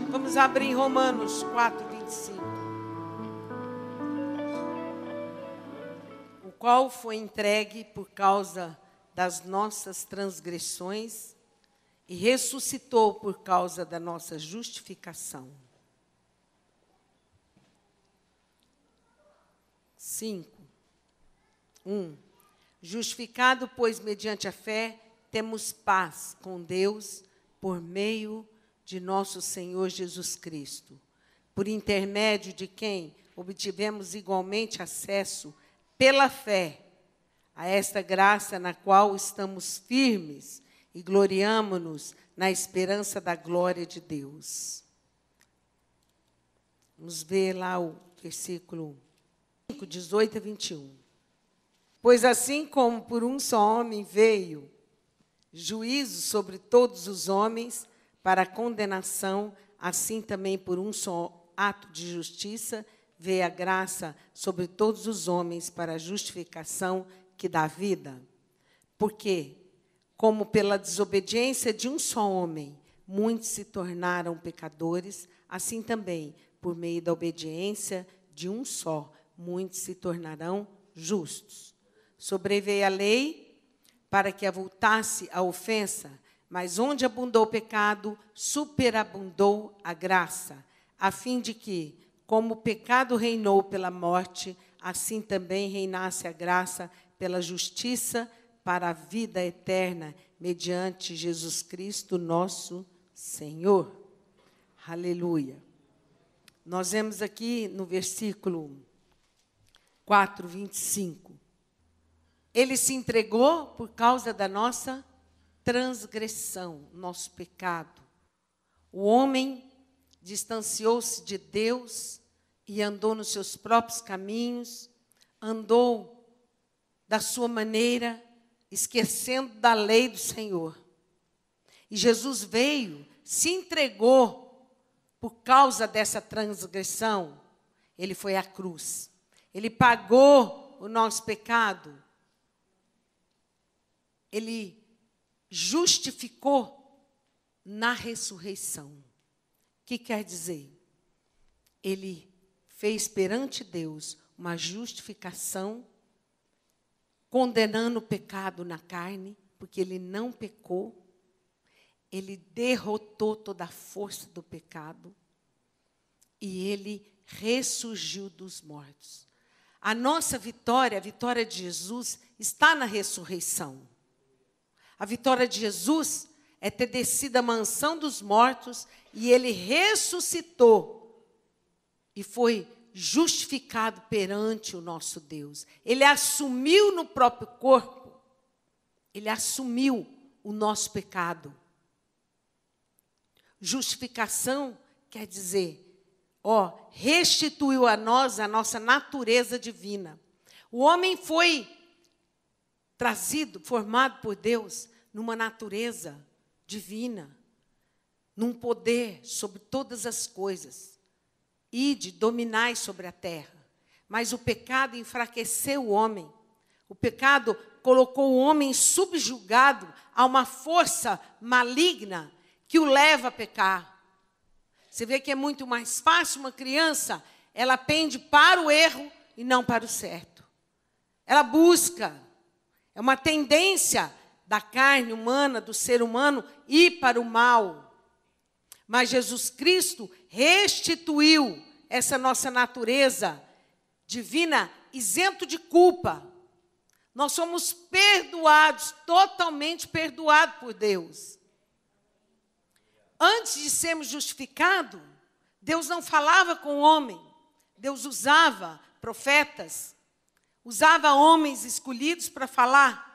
Vamos abrir em Romanos 4, 25. O qual foi entregue por causa das nossas transgressões e ressuscitou por causa da nossa justificação. 5. 1. Justificado, pois, mediante a fé, temos paz com Deus por meio de nosso Senhor Jesus Cristo, por intermédio de quem obtivemos igualmente acesso, pela fé, a esta graça na qual estamos firmes e gloriamo-nos na esperança da glória de Deus. Vamos ver lá o versículo 5, 18 a 21. Pois assim como por um só homem veio juízo sobre todos os homens para a condenação, assim também por um só ato de justiça veio a graça sobre todos os homens para a justificação que dá vida. Porque, como pela desobediência de um só homem, muitos se tornaram pecadores, assim também, por meio da obediência de um só, muitos se tornarão justos. Sobreveio a lei para que avultasse a ofensa, mas onde abundou o pecado, superabundou a graça, a fim de que, como o pecado reinou pela morte, assim também reinasse a graça pela justiça para a vida eterna, mediante Jesus Cristo, nosso Senhor. Aleluia. Nós vemos aqui no versículo 4, 25. Ele se entregou por causa da nossa transgressão, nosso pecado. O homem distanciou-se de Deus e andou nos seus próprios caminhos, andou da sua maneira, esquecendo da lei do Senhor. E Jesus veio, se entregou por causa dessa transgressão. Ele foi à cruz. Ele pagou o nosso pecado. Ele justificou na ressurreição. O que quer dizer? Ele fez perante Deus uma justificação, condenando o pecado na carne, porque ele não pecou. Ele derrotou toda a força do pecado e ele ressurgiu dos mortos. A nossa vitória, a vitória de Jesus, está na ressurreição. A vitória de Jesus é ter descido à mansão dos mortos e ele ressuscitou e foi justificado perante o nosso Deus. Ele assumiu no próprio corpo, ele assumiu o nosso pecado. Justificação quer dizer, restituiu a nós a nossa natureza divina. O homem foi trazido, formado por Deus, numa natureza divina, num poder sobre todas as coisas. Ide, dominai sobre a terra. Mas o pecado enfraqueceu o homem. O pecado colocou o homem subjugado a uma força maligna que o leva a pecar. Você vê que é muito mais fácil uma criança, ela pende para o erro e não para o certo. Ela busca, é uma tendência da carne humana, do ser humano, ir para o mal. Mas Jesus Cristo restituiu essa nossa natureza divina, isento de culpa. Nós somos perdoados, totalmente perdoados por Deus. Antes de sermos justificados, Deus não falava com o homem. Deus usava profetas, usava homens escolhidos para falar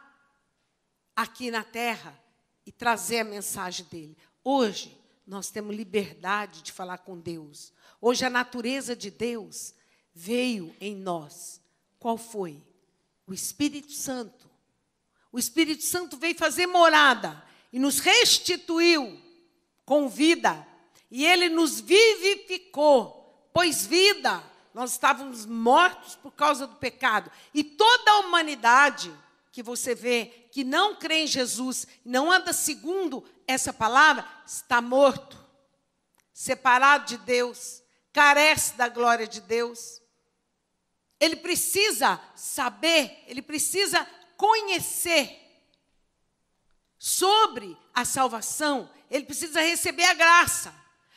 aqui na terra e trazer a mensagem dele. Hoje, nós temos liberdade de falar com Deus. Hoje, a natureza de Deus veio em nós. Qual foi? O Espírito Santo. O Espírito Santo veio fazer morada e nos restituiu com vida. E ele nos vivificou, pois vida, nós estávamos mortos por causa do pecado. E toda a humanidade que você vê, que não crê em Jesus, não anda segundo essa palavra, está morto. separado de Deus, carece da glória de Deus. Ele precisa saber, ele precisa conhecer sobre a salvação, ele precisa receber a graça,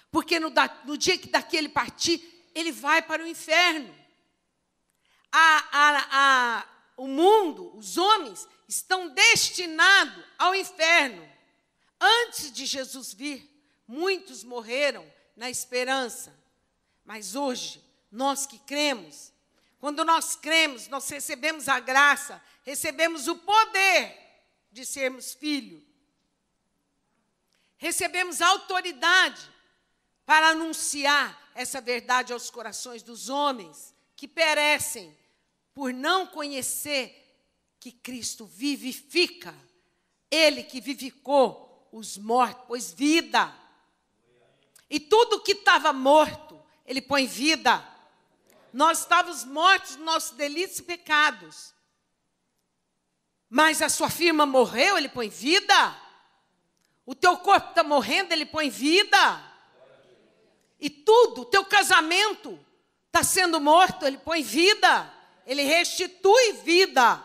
porque no dia que daqui ele partir, ele vai para o inferno. O mundo, os homens, estão destinados ao inferno. Antes de Jesus vir, muitos morreram na esperança. Mas hoje, nós que cremos, quando nós cremos, nós recebemos a graça, recebemos o poder de sermos filhos. Recebemos a autoridade para anunciar essa verdade aos corações dos homens que perecem por não conhecer que Cristo vivifica. Ele que vivificou os mortos, pôs vida. E tudo que estava morto, ele põe vida. Nós estávamos mortos nos nossos delitos e pecados. Mas a sua firma morreu, ele põe vida. O teu corpo está morrendo, ele põe vida. E tudo, o teu casamento está sendo morto, ele põe vida. Ele restitui vida.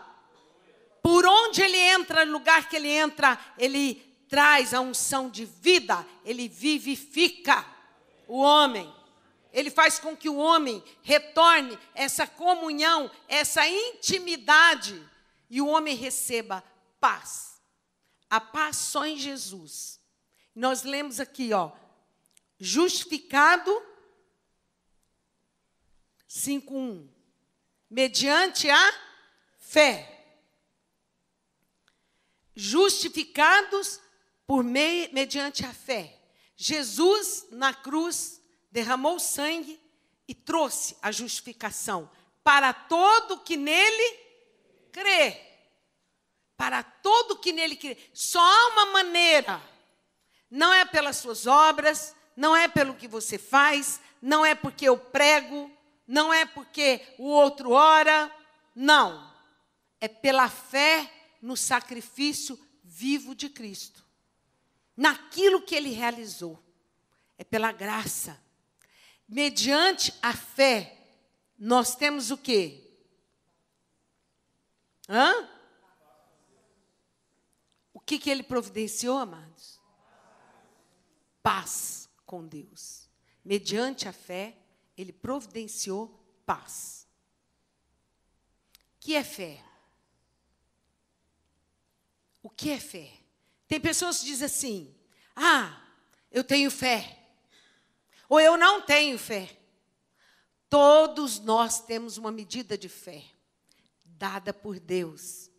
Por onde ele entra, no lugar que ele entra, ele traz a unção de vida. Ele vivifica o homem. Ele faz com que o homem retorne essa comunhão, essa intimidade. E o homem receba paz. A paz só em Jesus. Nós lemos aqui, justificado, 5:1. Mediante a fé. Justificados mediante a fé. Jesus, na cruz, derramou sangue e trouxe a justificação para todo que nele crê. Para todo que nele crê. Só há uma maneira. Não é pelas suas obras, não é pelo que você faz, não é porque eu prego, não é porque o outro ora, não. É pela fé no sacrifício vivo de Cristo. Naquilo que ele realizou. É pela graça. Mediante a fé, nós temos o quê? O que ele providenciou, amados? Paz com Deus. Mediante a fé, ele providenciou paz. O que é fé? O que é fé? Tem pessoas que dizem assim, eu tenho fé. Ou eu não tenho fé. Todos nós temos uma medida de fé, dada por Deus.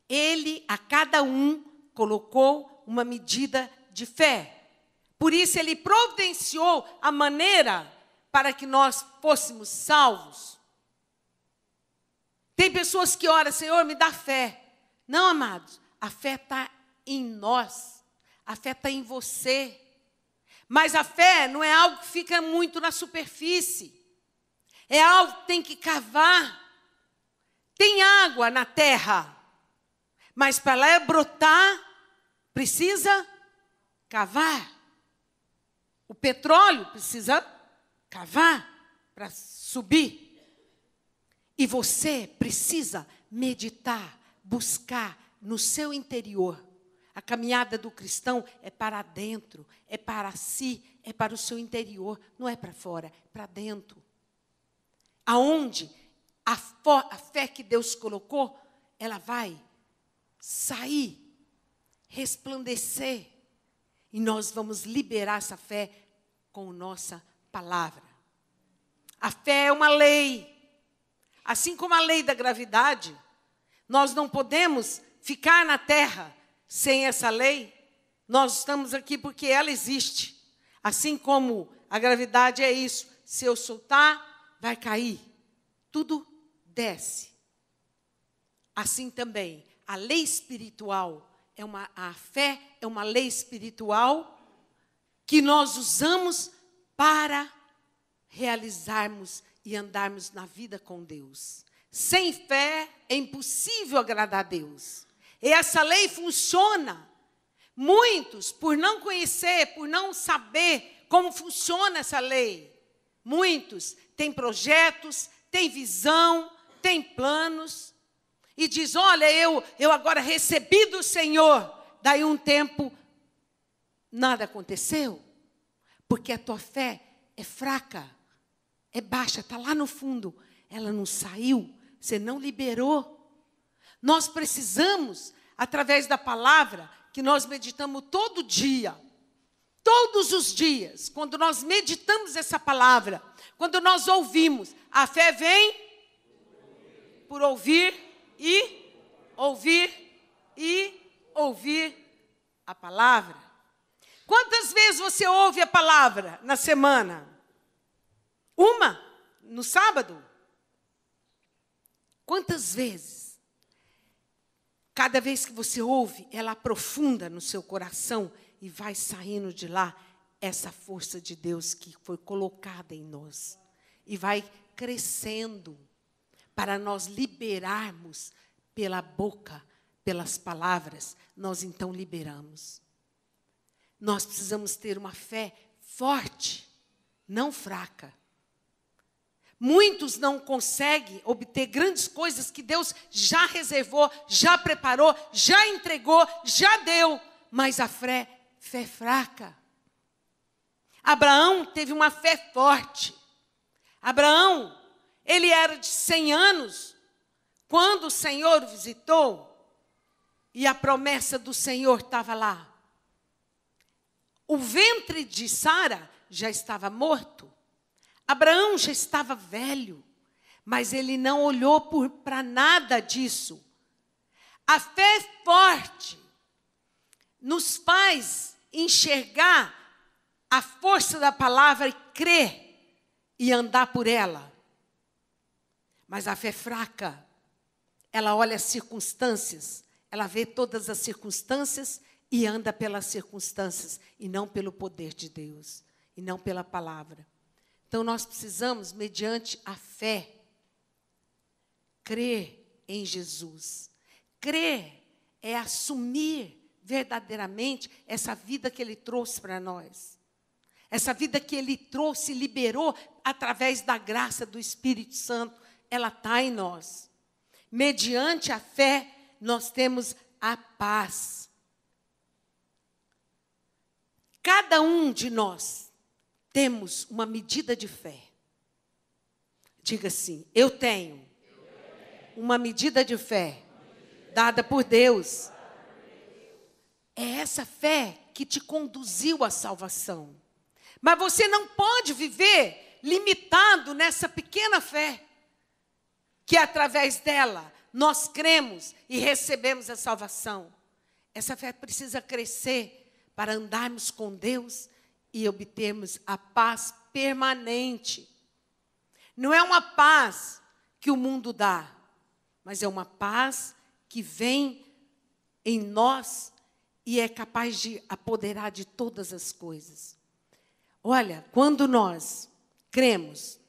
Ele, a cada um, colocou uma medida de fé. Por isso, ele providenciou a maneira para que nós fôssemos salvos. Tem pessoas que oram, Senhor, me dá fé. Não, amados, a fé está em nós. A fé está em você. Mas a fé não é algo que fica muito na superfície. É algo que tem que cavar. Tem água na terra. Mas para ela brotar, precisa cavar. O petróleo precisa cavar para subir. E você precisa meditar, buscar no seu interior. A caminhada do cristão é para dentro, é para si, é para o seu interior. Não é para fora, é para dentro. Aonde a fé que Deus colocou, ela vai sair, resplandecer. E nós vamos liberar essa fé com a nossa palavra. A fé é uma lei. Assim como a lei da gravidade, nós não podemos ficar na terra sem essa lei. Nós estamos aqui porque ela existe. Assim como a gravidade é isso. Se eu soltar, vai cair. Tudo desce. Assim também, a lei espiritual, a fé é uma lei espiritual que nós usamos para realizarmos e andarmos na vida com Deus. Sem fé é impossível agradar a Deus. E essa lei funciona. Muitos, por não conhecer, por não saber como funciona essa lei. Muitos têm projetos, têm visão, têm planos. E diz, olha, eu agora recebi do Senhor. Daí um tempo, nada aconteceu. Porque a tua fé é fraca, é baixa, está lá no fundo. Ela não saiu, você não liberou. Nós precisamos, através da palavra, que nós meditamos todo dia, todos os dias, quando nós meditamos essa palavra, quando nós ouvimos, a fé vem por ouvir e ouvir a palavra. Quantas vezes você ouve a palavra na semana? Uma, no sábado. Quantas vezes? Cada vez que você ouve, ela aprofunda no seu coração e vai saindo de lá essa força de Deus que foi colocada em nós. E vai crescendo para nós liberarmos pela boca, pelas palavras, nós então liberamos. Nós precisamos ter uma fé forte, não fraca. Muitos não conseguem obter grandes coisas que Deus já reservou, já preparou, já entregou, já deu. Mas a fé é fraca. Abraão teve uma fé forte. Abraão, ele era de 100 anos, quando o Senhor o visitou, e a promessa do Senhor estava lá. O ventre de Sara já estava morto. Abraão já estava velho, mas ele não olhou para nada disso. A fé forte nos faz enxergar a força da palavra e crer e andar por ela. Mas a fé fraca, ela olha as circunstâncias, ela vê todas as circunstâncias e anda pelas circunstâncias e não pelo poder de Deus, e não pela palavra. Então, nós precisamos, mediante a fé, crer em Jesus. Crer é assumir verdadeiramente essa vida que Ele trouxe para nós. Essa vida que Ele trouxe e liberou através da graça do Espírito Santo. Ela está em nós. Mediante a fé, nós temos a paz. Cada um de nós temos uma medida de fé. Diga assim, eu tenho uma medida de fé dada por Deus. É essa fé que te conduziu à salvação. Mas você não pode viver limitado nessa pequena fé, que através dela nós cremos e recebemos a salvação. Essa fé precisa crescer para andarmos com Deus e obtermos a paz permanente. Não é uma paz que o mundo dá, mas é uma paz que vem em nós e é capaz de apoderar de todas as coisas. Olha, quando nós cremos,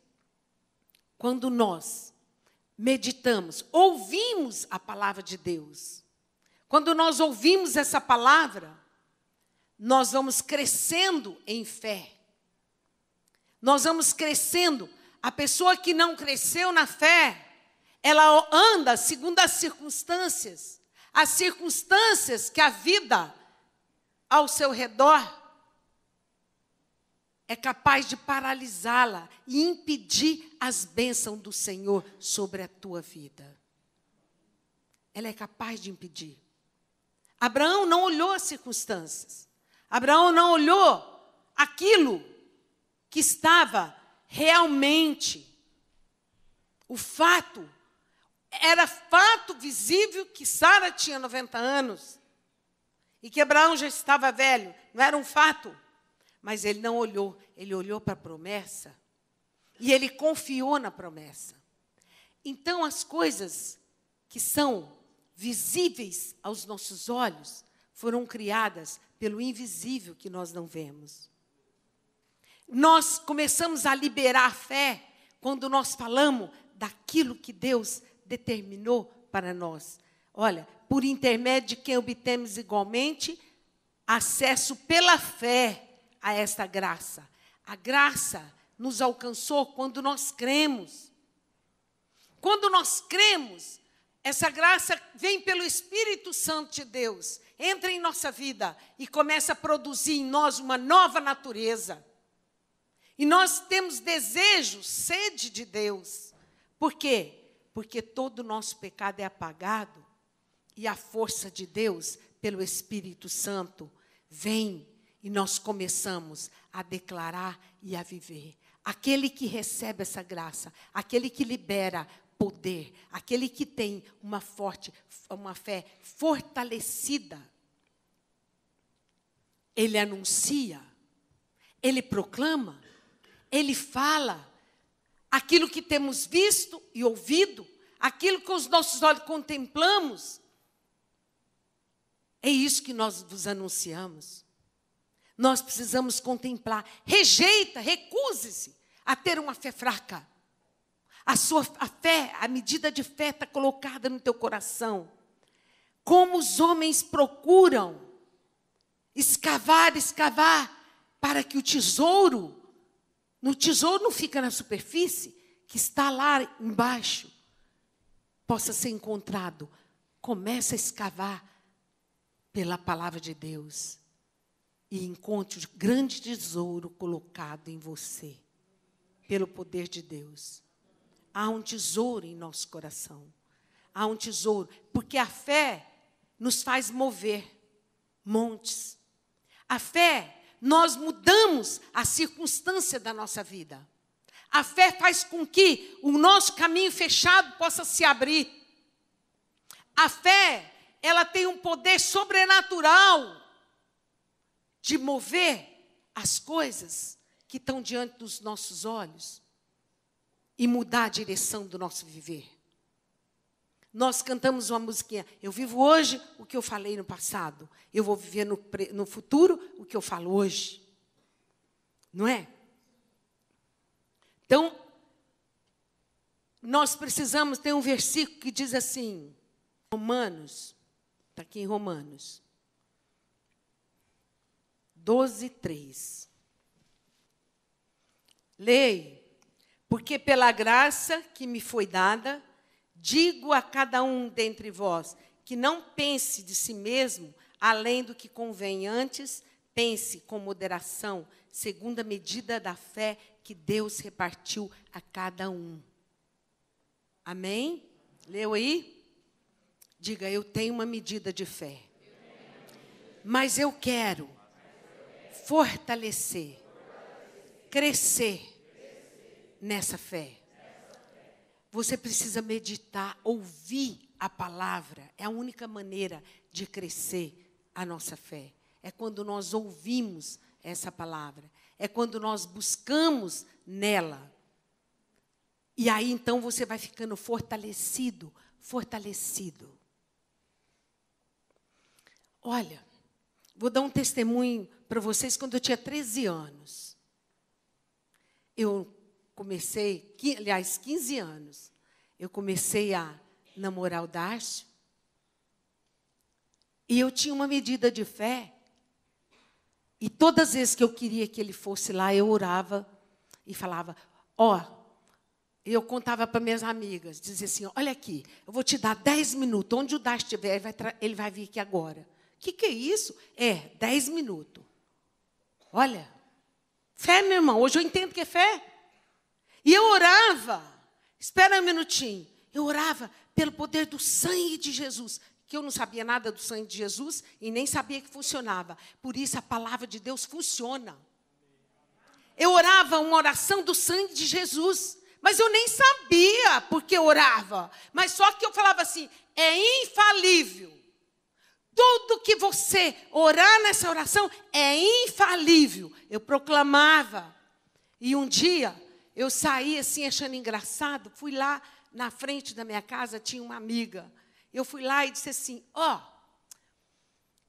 quando nós meditamos, ouvimos a palavra de Deus, quando nós ouvimos essa palavra, nós vamos crescendo em fé. Nós vamos crescendo. A pessoa que não cresceu na fé, ela anda segundo as circunstâncias que a vida ao seu redor é capaz de paralisá-la e impedir as bênçãos do Senhor sobre a tua vida. Ela é capaz de impedir. Abraão não olhou as circunstâncias. Abraão não olhou aquilo que estava realmente. O fato, era fato visível que Sara tinha 90 anos e que Abraão já estava velho. Não era um fato, mas ele não olhou. Ele olhou para a promessa e ele confiou na promessa. Então, as coisas que são visíveis aos nossos olhos foram criadas pelo invisível que nós não vemos. Nós começamos a liberar a fé quando nós falamos daquilo que Deus determinou para nós. Olha, por intermédio de quem obtemos igualmente acesso pela fé a esta graça. A graça nos alcançou quando nós cremos. Quando nós cremos, essa graça vem pelo Espírito Santo de Deus, entra em nossa vida e começa a produzir em nós uma nova natureza. E nós temos desejo, sede de Deus. Por quê? Porque todo o nosso pecado é apagado e a força de Deus, pelo Espírito Santo, vem e nós começamos a declarar e a viver. Aquele que recebe essa graça, aquele que libera poder, aquele que tem uma fé fortalecida, ele anuncia, ele proclama, ele fala aquilo que temos visto e ouvido, aquilo que os nossos olhos contemplamos. É isso que nós vos anunciamos. Nós precisamos contemplar. Rejeita, recuse-se a ter uma fé fraca. A fé, a medida de fé está colocada no teu coração. Como os homens procuram escavar, para que o tesouro não fica na superfície, que está lá embaixo, possa ser encontrado. Começa a escavar pela palavra de Deus e encontre o grande tesouro colocado em você, pelo poder de Deus. Há um tesouro em nosso coração. Há um tesouro, porque a fé nos faz mover montes. A fé, nós mudamos a circunstância da nossa vida. A fé faz com que o nosso caminho fechado possa se abrir. A fé, ela tem um poder sobrenatural de mover as coisas que estão diante dos nossos olhos e mudar a direção do nosso viver. Nós cantamos uma musiquinha. Eu vivo hoje o que eu falei no passado. Eu vou viver no futuro o que eu falo hoje. Não é? Então, nós precisamos ter um versículo que diz assim, Romanos, está aqui em Romanos 12:3. Leia, porque pela graça que me foi dada, digo a cada um dentre vós, que não pense de si mesmo além do que convém, antes pense com moderação, segundo a medida da fé que Deus repartiu a cada um. Amém? Leu aí? Diga, eu tenho uma medida de fé. Mas eu quero fortalecer, crescer nessa fé. Você precisa meditar, ouvir a palavra. É a única maneira de crescer a nossa fé. É quando nós ouvimos essa palavra. É quando nós buscamos nela. E aí, então, você vai ficando fortalecido. Olha, vou dar um testemunho para vocês. Quando eu tinha 13 anos, eu comecei, 15 anos, eu comecei a namorar o Darcio. E eu tinha uma medida de fé. E todas as vezes que eu queria que ele fosse lá, eu orava e falava, eu contava para minhas amigas, dizia assim, olha aqui, eu vou te dar 10 minutos, onde o Darcio estiver, ele vai vir aqui agora. O que é isso? 10 minutos. Olha, fé, meu irmão, hoje eu entendo que é fé. E eu orava, espera um minutinho, eu orava pelo poder do sangue de Jesus, que eu não sabia nada do sangue de Jesus e nem sabia que funcionava. Por isso a palavra de Deus funciona. Eu orava uma oração do sangue de Jesus, mas eu nem sabia porque eu orava. Mas só que eu falava assim, é infalível. Tudo que você orar nessa oração é infalível. Eu proclamava. E um dia eu saí assim achando engraçado, fui lá na frente da minha casa, tinha uma amiga. Eu fui lá e disse assim,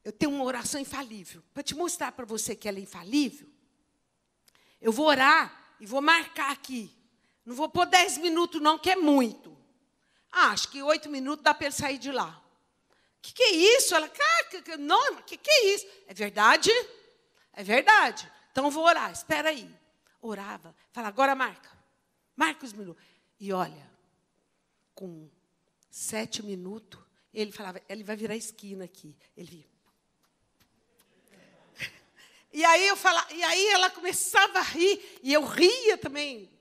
eu tenho uma oração infalível. Para te mostrar para você que ela é infalível, eu vou orar e vou marcar aqui. Não vou pôr 10 minutos não, que é muito. Acho que 8 minutos dá para ele sair de lá. O que é isso? Ela, não, o que é isso? É verdade? É verdade. Então vou orar, espera aí. Orava, falava, agora marca os minutos. E olha, com 7 minutos, ele falava, ele vai virar esquina aqui. Ele via. E aí ela começava a rir, e eu ria também,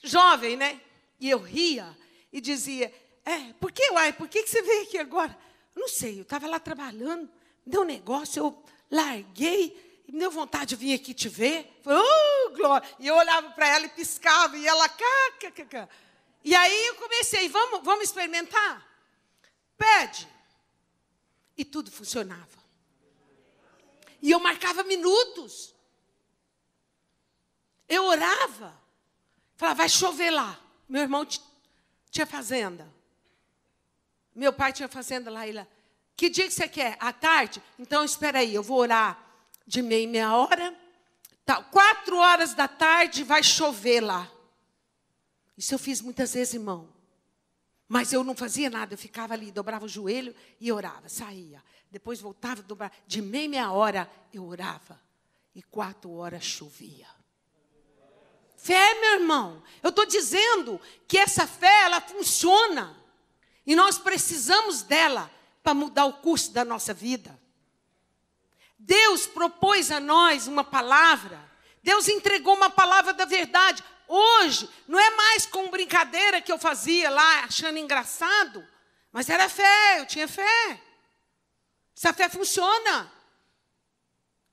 jovem, né? E eu ria e dizia, por que você veio aqui agora? Eu não sei, eu estava lá trabalhando, me deu um negócio, eu larguei, e me deu vontade de vir aqui te ver. Falei, glória! E eu olhava para ela e piscava, e ela, cá. E aí eu comecei, vamos experimentar? Pede. E tudo funcionava. E eu marcava minutos. Eu orava. Falava, vai chover lá. Meu irmão tinha fazenda. Meu pai tinha fazenda lá. Que dia que você quer? À tarde? Então, espera aí, eu vou orar de meia em meia hora. Tá, 4 horas da tarde vai chover lá. Isso eu fiz muitas vezes, irmão. Mas eu não fazia nada, eu ficava ali, dobrava o joelho e orava, saía. Depois voltava, dobrava. De meia em meia hora eu orava. E 4 horas chovia. Fé, meu irmão. Eu estou dizendo que essa fé, ela funciona. E nós precisamos dela para mudar o curso da nossa vida. Deus propôs a nós uma palavra. Deus entregou uma palavra da verdade. Hoje, não é mais com brincadeira que eu fazia lá, achando engraçado. Mas era fé, eu tinha fé. Essa fé funciona.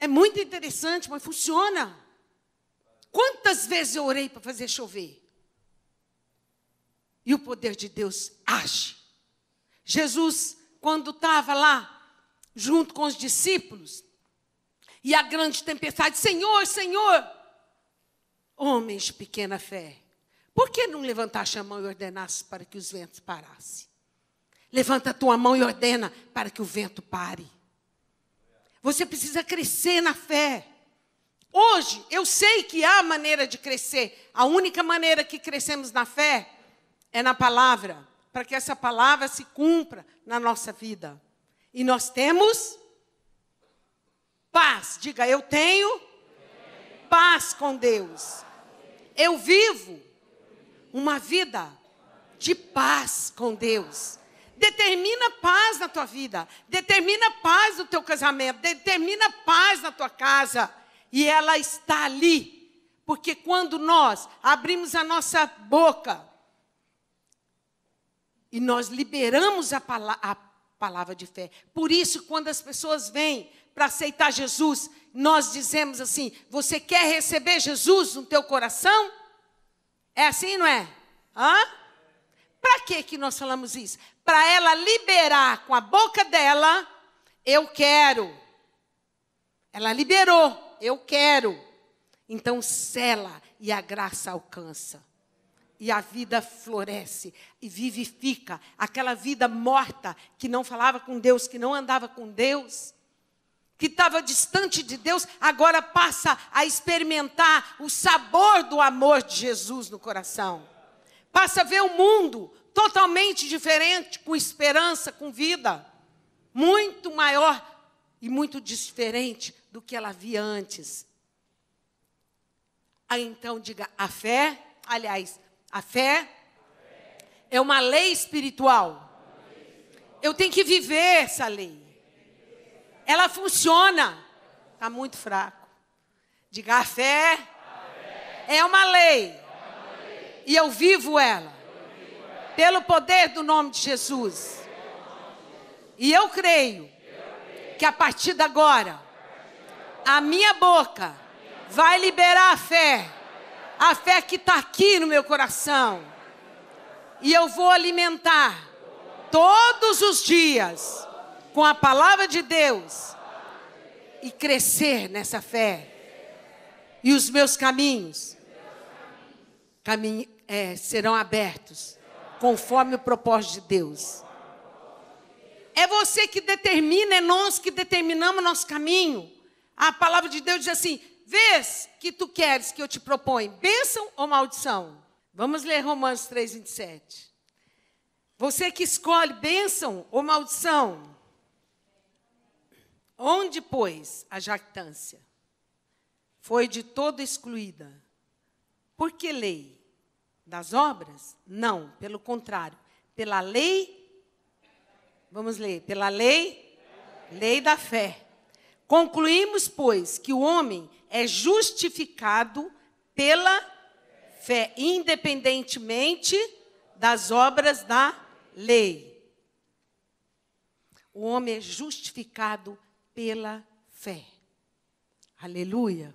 É muito interessante, mas funciona. Quantas vezes eu orei para fazer chover? E o poder de Deus age. Jesus, quando estava lá, junto com os discípulos, e a grande tempestade, Senhor, Senhor, homens de pequena fé, por que não levantaste a mão e ordenasse para que os ventos parassem? Levanta a tua mão e ordena para que o vento pare. Você precisa crescer na fé. Hoje, eu sei que há maneira de crescer. A única maneira que crescemos na fé é na palavra, para que essa palavra se cumpra na nossa vida. E nós temos paz. Diga, eu tenho paz com Deus. Eu vivo uma vida de paz com Deus. Determina paz na tua vida. Determina paz no teu casamento. Determina paz na tua casa. E ela está ali. Porque quando nós abrimos a nossa boca e nós liberamos a palavra de fé. Por isso, quando as pessoas vêm para aceitar Jesus, nós dizemos assim, você quer receber Jesus no teu coração? É assim, não é? Para que nós falamos isso? Para ela liberar com a boca dela, eu quero. Ela liberou, eu quero. Então, sela e a graça alcança. E a vida floresce e vivifica. Aquela vida morta que não falava com Deus, que não andava com Deus, que estava distante de Deus, agora passa a experimentar o sabor do amor de Jesus no coração. Passa a ver o mundo totalmente diferente, com esperança, com vida. Muito maior e muito diferente do que ela via antes. Aí então diga, a fé é uma lei espiritual. Eu tenho que viver essa lei. Ela funciona. Está muito fraco. Diga, a fé é uma lei. E eu vivo ela. Pelo poder do nome de Jesus. E eu creio que a partir de agora, a minha boca vai liberar a fé. A fé que está aqui no meu coração. E eu vou alimentar todos os dias com a palavra de Deus e crescer nessa fé. E os meus caminhos serão abertos conforme o propósito de Deus. É você que determina, é nós que determinamos nosso caminho. A palavra de Deus diz assim, vês que tu queres que eu te proponha, bênção ou maldição? Vamos ler Romanos 3:27. Você que escolhe bênção ou maldição? Onde, pois, a jactância? foi de todo excluída. Por que lei? Das obras? Não, pelo contrário. Pela lei, vamos ler, pela lei da fé. Concluímos, pois, que o homem é justificado pela fé, independentemente das obras da lei. O homem é justificado pela fé. Aleluia.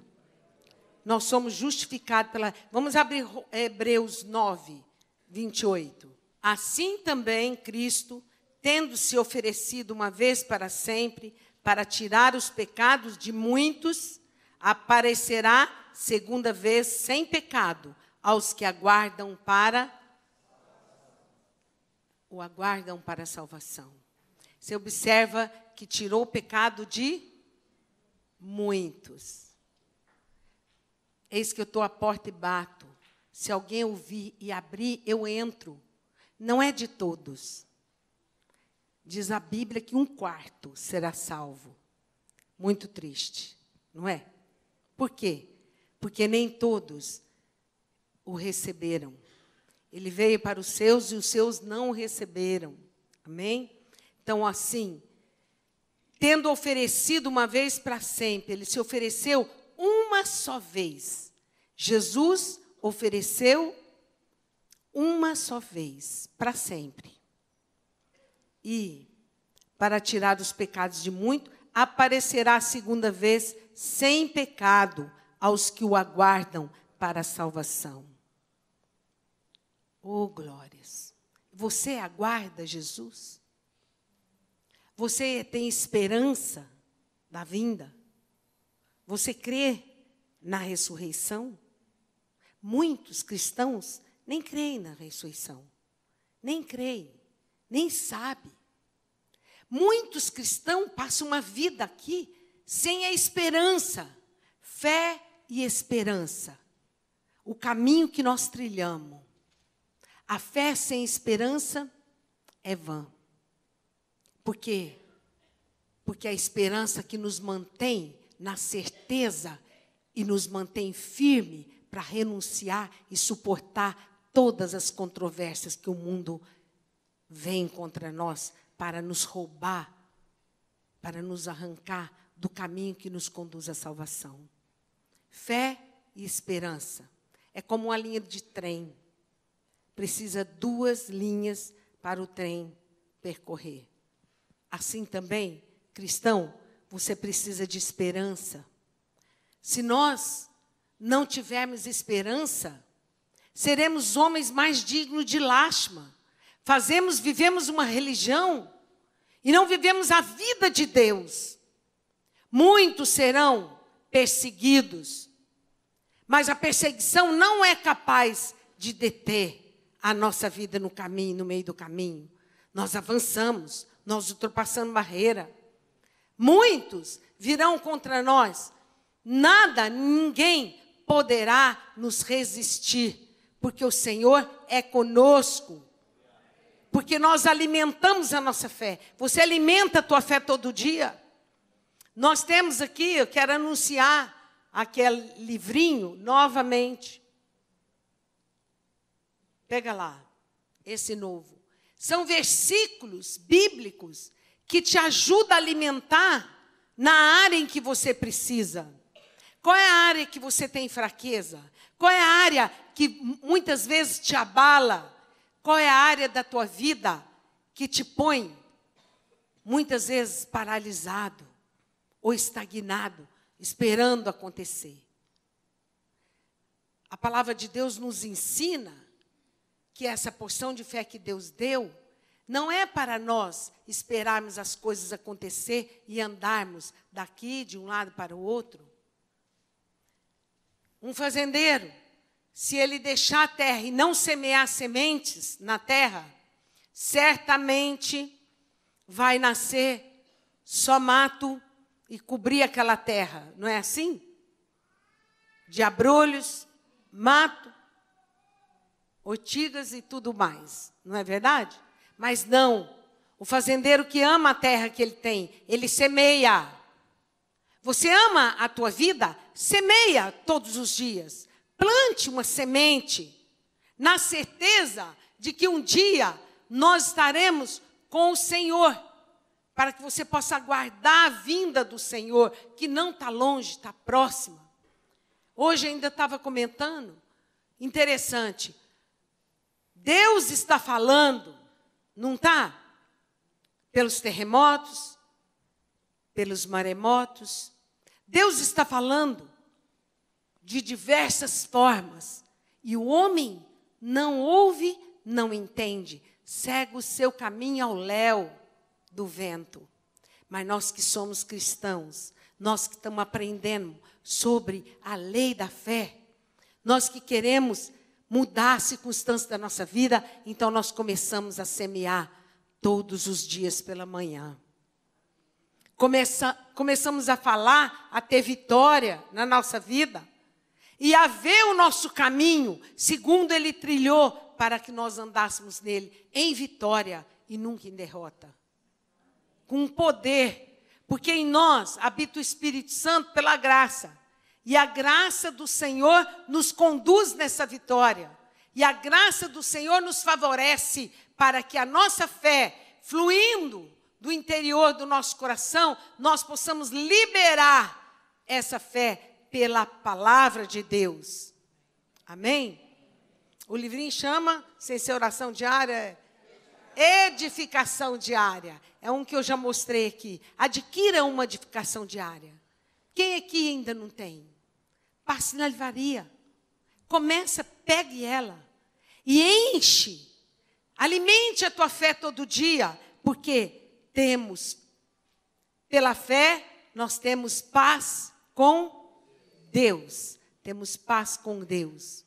Nós somos justificados pela... Vamos abrir Hebreus 9, 28. Assim também Cristo, tendo se oferecido uma vez para sempre, para tirar os pecados de muitos, aparecerá segunda vez sem pecado aos que aguardam para a salvação. Você observa que tirou o pecado de muitos. Eis que eu estou à porta e bato. Se alguém ouvir e abrir, eu entro. Não é de todos. Diz a Bíblia que 1/4 será salvo. Muito triste, não é? Por quê? Porque nem todos o receberam. Ele veio para os seus e os seus não o receberam. Amém? Então, assim, tendo oferecido uma vez para sempre, ele se ofereceu uma só vez. Jesus ofereceu uma só vez, para sempre. E, para tirar os pecados de muito, aparecerá a segunda vez sem pecado aos que o aguardam para a salvação. Oh, glórias! Você aguarda Jesus? Você tem esperança da vinda? Você crê na ressurreição? Muitos cristãos nem creem na ressurreição. Nem creem, nem sabem. Muitos cristãos passam uma vida aqui sem a esperança. Fé e esperança. O caminho que nós trilhamos. A fé sem esperança é vã. Por quê? Porque a esperança que nos mantém na certeza e nos mantém firme para renunciar e suportar todas as controvérsias que o mundo vem contra nós para nos roubar, para nos arrancar do caminho que nos conduz à salvação. Fé e esperança. É como uma linha de trem. Precisa 2 linhas para o trem percorrer. Assim também, cristão, você precisa de esperança. Se nós não tivermos esperança, seremos homens mais dignos de lástima. Vivemos uma religião e não vivemos a vida de Deus. Muitos serão perseguidos, mas a perseguição não é capaz de deter a nossa vida no caminho, no meio do caminho. Nós avançamos, nós ultrapassamos barreira. Muitos virão contra nós. Nada, ninguém poderá nos resistir, porque o Senhor é conosco. Porque nós alimentamos a nossa fé. Você alimenta a tua fé todo dia? Nós temos aqui, eu quero anunciar aquele livrinho novamente. Pega lá, esse novo. São versículos bíblicos que te ajudam a alimentar na área em que você precisa. Qual é a área que você tem fraqueza? Qual é a área que muitas vezes te abala? Qual é a área da tua vida que te põe muitas vezes paralisado ou estagnado, esperando acontecer? A palavra de Deus nos ensina que essa porção de fé que Deus deu não é para nós esperarmos as coisas acontecer e andarmos daqui de um lado para o outro. Um fazendeiro, se ele deixar a terra e não semear sementes na terra, certamente vai nascer só mato e cobrir aquela terra. Não é assim? De abrolhos, mato, ortigas e tudo mais. Não é verdade? Mas não. O fazendeiro que ama a terra que ele tem, ele semeia. Você ama a tua vida? Semeia todos os dias. Plante uma semente, na certeza de que um dia nós estaremos com o Senhor, para que você possa aguardar a vinda do Senhor, que não está longe, está próxima. Hoje ainda estava comentando, interessante, Deus está falando, não está? Pelos terremotos, pelos maremotos, Deus está falando de diversas formas, e o homem não ouve, não entende, segue o seu caminho ao léu do vento. Mas nós que somos cristãos, nós que estamos aprendendo sobre a lei da fé, nós que queremos mudar a circunstância da nossa vida, então nós começamos a semear todos os dias pela manhã. Começamos a falar, a ter vitória na nossa vida e a ver o nosso caminho segundo Ele trilhou para que nós andássemos nele em vitória e nunca em derrota. Com poder, porque em nós habita o Espírito Santo pela graça. E a graça do Senhor nos conduz nessa vitória. E a graça do Senhor nos favorece para que a nossa fé, fluindo do interior do nosso coração, nós possamos liberar essa fé pela palavra de Deus. Amém? O livrinho chama, sem ser oração diária, edificação diária. É um que eu já mostrei aqui. Adquira uma edificação diária. Quem aqui ainda não tem? Passe na livraria. Começa, pegue ela. E enche. Alimente a tua fé todo dia. Porque pela fé, nós temos paz com Deus. Temos paz com Deus.